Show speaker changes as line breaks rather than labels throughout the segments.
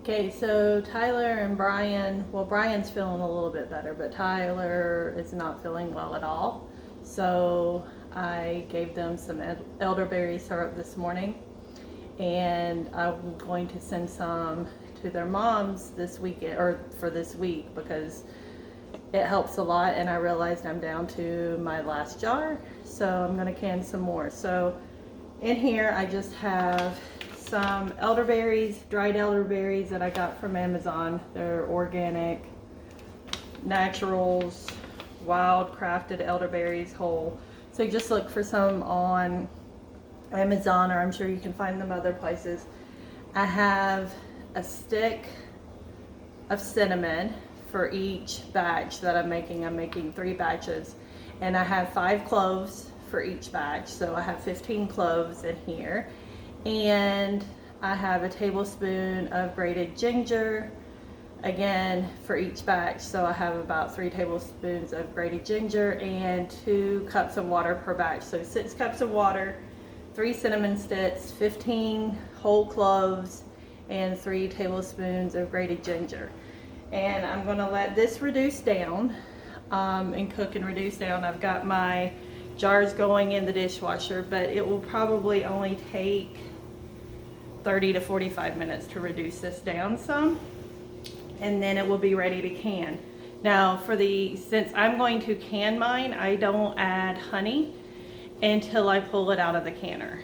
Okay, so Tyler and Brian, well, Brian's feeling a little bit better, but Tyler is not feeling well at all. So I gave them some elderberry syrup this morning, and I'm going to send some to their moms this weekend, or for this week, because it helps a lot. And I realized I'm down to my last jar, so I'm going to can some more. So in here I just have some elderberries, dried elderberries that I got from Amazon. They're organic, naturals, wild crafted elderberries, whole. So you just look for some on Amazon, or I'm sure you can find them other places. I have a stick of cinnamon for each batch that I'm making. I'm making 3 batches, and I have 5 cloves for each batch, so I have 15 cloves in here. And I have a tablespoon of grated ginger, again for each batch, so I have about 3 tablespoons of grated ginger and 2 cups of water per batch, so 6 cups of water, 3 cinnamon sticks, 15 whole cloves, and 3 tablespoons of grated ginger. And I'm going to let this reduce down and cook and reduce down. I've got my jars going in the dishwasher, but it will probably only take 30 to 45 minutes to reduce this down some, and then it will be ready to can. Now since I'm going to can mine, I don't add honey until I pull it out of the canner.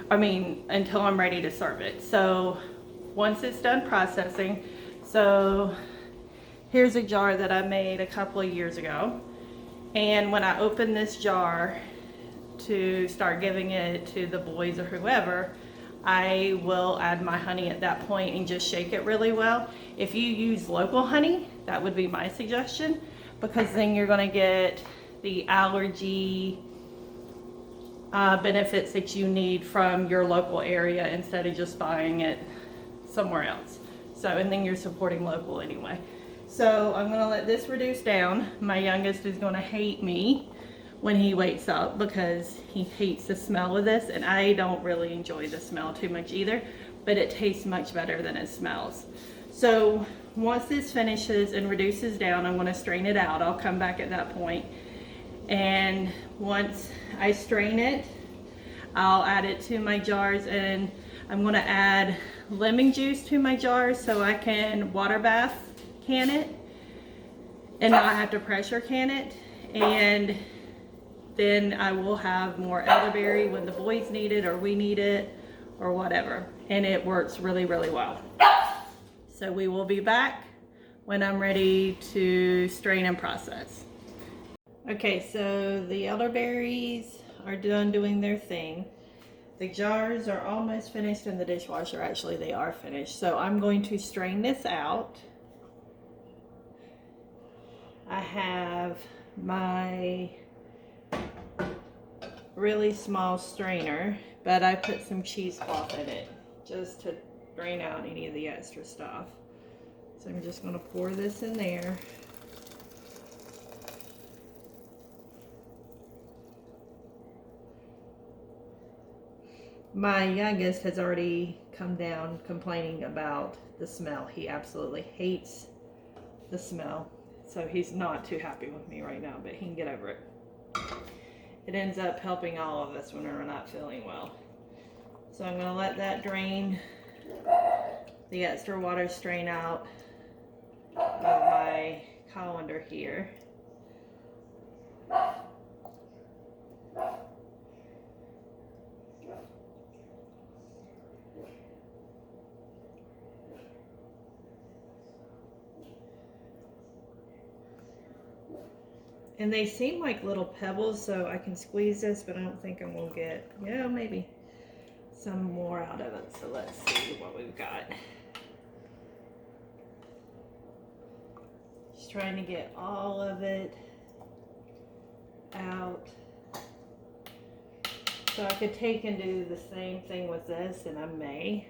Until I'm ready to serve it. So once it's done processing, so here's a jar that I made a couple of years ago. And when I open this jar to start giving it to the boys or whoever, I will add my honey at that point and just shake it really well. If you use local honey, that would be my suggestion, because then you're going to get the allergy benefits that you need from your local area instead of just buying it somewhere else. So, and then you're supporting local anyway. So I'm going to let this reduce down. My youngest is going to hate me when he wakes up because he hates the smell of this, and I don't really enjoy the smell too much either, but it tastes much better than it smells. So once this finishes and reduces down, I'm going to strain it out. I'll come back at that point, and once I strain it, I'll add it to my jars, and I'm going to add lemon juice to my jars so I can water bath can it and not have to pressure can it. And then I will have more elderberry when the boys need it or we need it or whatever, and it works really, really well. So we will be back when I'm ready to strain and process. Okay, so the elderberries are done doing their thing. The jars are almost finished in the dishwasher. Actually, they are finished. So I'm going to strain this out. I have my really small strainer, but I put some cheesecloth in it just to drain out any of the extra stuff. So I'm just going to pour this in there. My youngest has already come down complaining about the smell. He absolutely hates the smell. So he's not too happy with me right now, but he can get over it. It ends up helping all of us when we're not feeling well. So I'm going to let that drain, the extra water strain out of my colander here. And they seem like little pebbles, so I can squeeze this, but I don't think I'm going to get, maybe some more out of it. So let's see what we've got. Just trying to get all of it out. So I could take and do the same thing with this, and I may.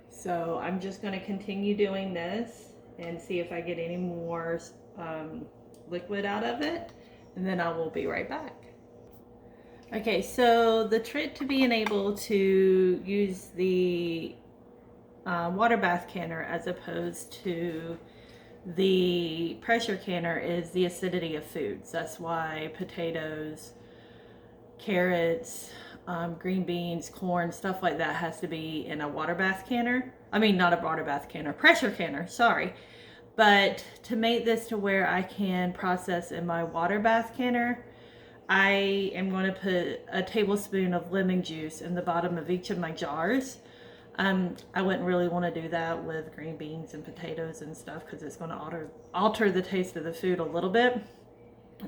So I'm just going to continue doing this and see if I get any more liquid out of it, and then I will be right back. Okay, so the trick to being able to use the water bath canner as opposed to the pressure canner is the acidity of foods. That's why potatoes, carrots, green beans, corn, stuff like that has to be in a water bath canner. I mean, not a water bath canner, pressure canner, sorry. But to make this to where I can process in my water bath canner, I am going to put a tablespoon of lemon juice in the bottom of each of my jars. I wouldn't really want to do that with green beans and potatoes and stuff because it's going to alter the taste of the food a little bit.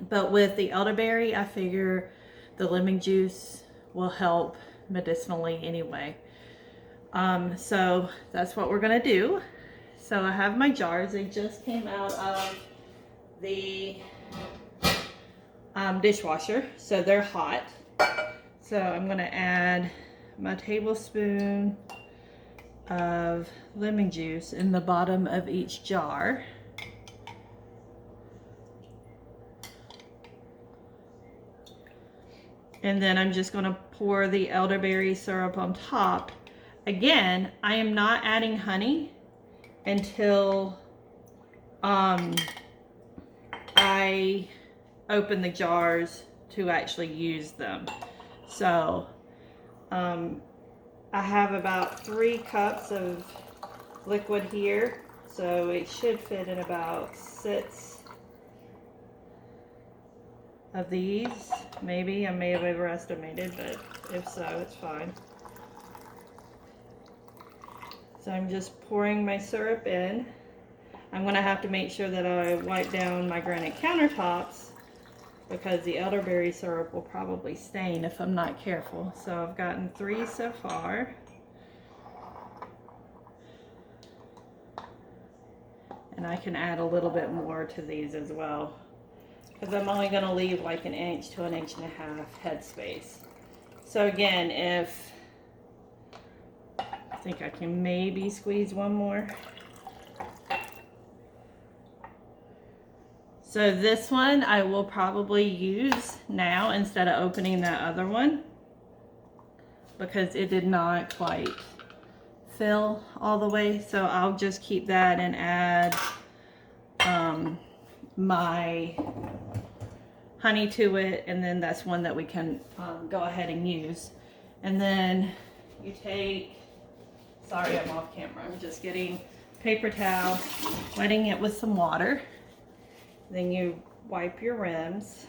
But with the elderberry, I figure the lemon juice will help medicinally anyway. So that's what we're going to do. So I have my jars. They just came out of the dishwasher, so they're hot. So I'm going to add my tablespoon of lemon juice in the bottom of each jar. And then I'm just going to pour the elderberry syrup on top. Again, I am not adding honey until I open the jars to actually use them. So I have about 3 cups of liquid here, so it should fit in about 6 of these. Maybe I may have overestimated, but if so, it's fine. So I'm just pouring my syrup in. I'm going to have to make sure that I wipe down my granite countertops because the elderberry syrup will probably stain if I'm not careful. So I've gotten 3 so far. And I can add a little bit more to these as well, because I'm only going to leave like 1 inch to 1.5 inch headspace. So again, if I think I can maybe squeeze one more. So this one I will probably use now instead of opening that other one because it did not quite fill all the way. So I'll just keep that and add my honey to it, and then that's one that we can go ahead and use. And then you take, sorry I'm off camera, I'm just getting paper towel, wetting it with some water. Then you wipe your rims.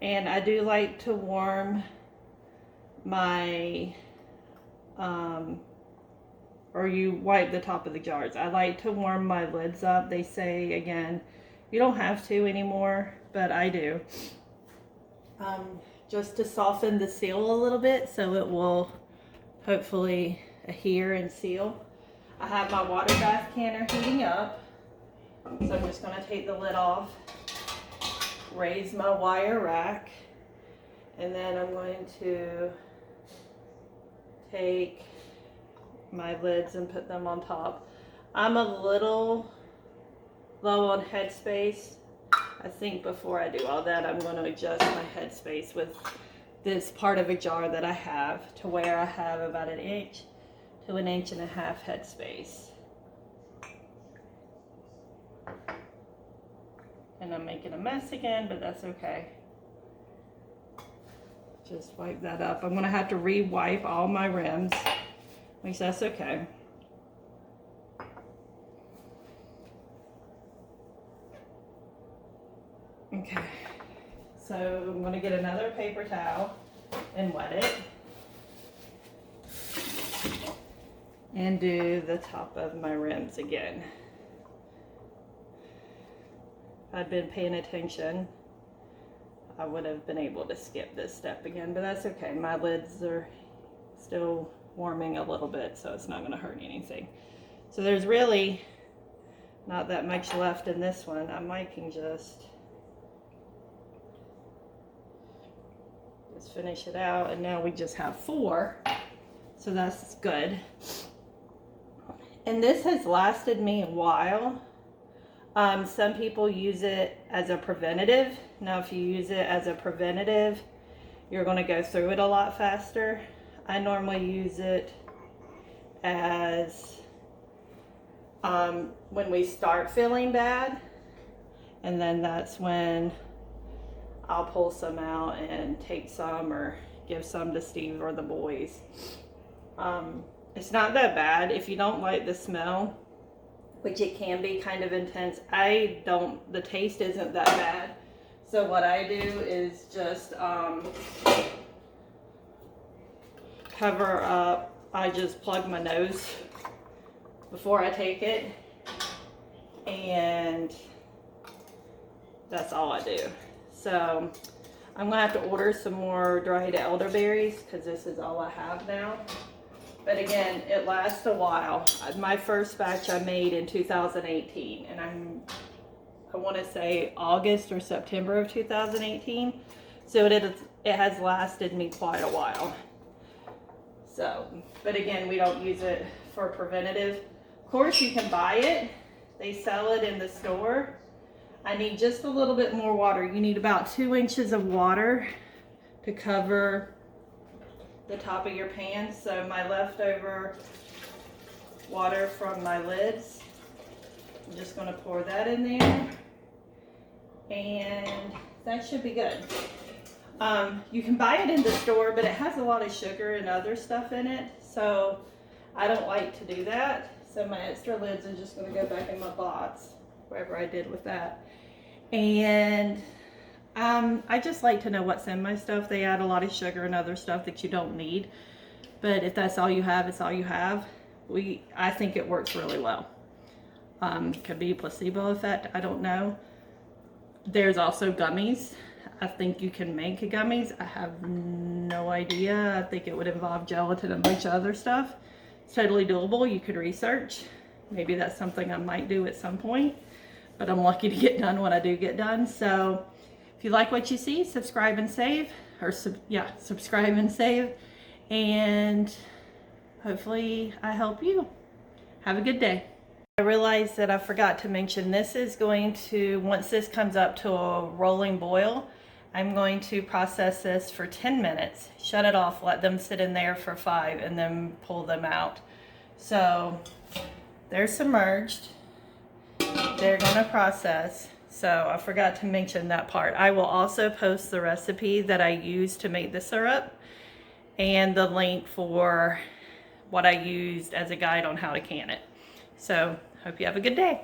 And I do like to warm my, or you wipe the top of the jars. I like to warm my lids up. They say, again, you don't have to anymore, but I do. Just to soften the seal a little bit so it will hopefully adhere and seal. I have my water bath canner heating up, so I'm just going to take the lid off, raise my wire rack, and then I'm going to take my lids and put them on top. I'm a little low on headspace. I think before I do all that, I'm going to adjust my headspace with this part of a jar that I have to where I have about 1 inch to 1.5 inch headspace. And I'm making a mess again, but that's okay. Just wipe that up. I'm gonna have to re-wipe all my rims, which that's okay. Okay, so I'm gonna get another paper towel and wet it. And do the top of my rims again. If I'd been paying attention, I would have been able to skip this step again, but that's okay. My lids are still warming a little bit, so it's not going to hurt anything. So there's really not that much left in this one. I might can just finish it out, and now we just have 4, so that's good. And this has lasted me a while. Some people use it as a preventative. Now, if you use it as a preventative, you're going to go through it a lot faster. I normally use it as when we start feeling bad, and then that's when I'll pull some out and take some or give some to Steve or the boys. It's not that bad if you don't like the smell, which it can be kind of intense. The taste isn't that bad. So what I do is just cover up. I just plug my nose before I take it, and that's all I do. So I'm gonna have to order some more dried elderberries because this is all I have now. But again, it lasts a while. My first batch I made in 2018, and I want to say August or September of 2018. So it has lasted me quite a while. So, but again, we don't use it for preventative. Of course, you can buy it. They sell it in the store. I need just a little bit more water. You need about 2 inches of water to cover the top of your pan. So my leftover water from my lids, I'm just going to pour that in there, and that should be good. You can buy it in the store, but it has a lot of sugar and other stuff in it, so I don't like to do that. So my extra lids are just going to go back in my box, wherever I did with that. And I just like to know what's in my stuff. They add a lot of sugar and other stuff that you don't need, but if that's all you have, it's all you have. I think it works really well. Could be a placebo effect, I don't know. There's also gummies. I think you can make gummies. I have no idea. I think it would involve gelatin and a bunch of other stuff. It's totally doable. You could research. Maybe that's something I might do at some point, but I'm lucky to get done when I do get done. So if you like what you see, subscribe and save, or subscribe and save, and hopefully I help you. Have a good day. I realized that I forgot to mention, this is going to, once this comes up to a rolling boil, I'm going to process this for 10 minutes, shut it off, let them sit in there for 5, and then pull them out. So they're submerged, they're gonna process. So I forgot to mention that part. I will also post the recipe that I used to make the syrup and the link for what I used as a guide on how to can it. So hope you have a good day.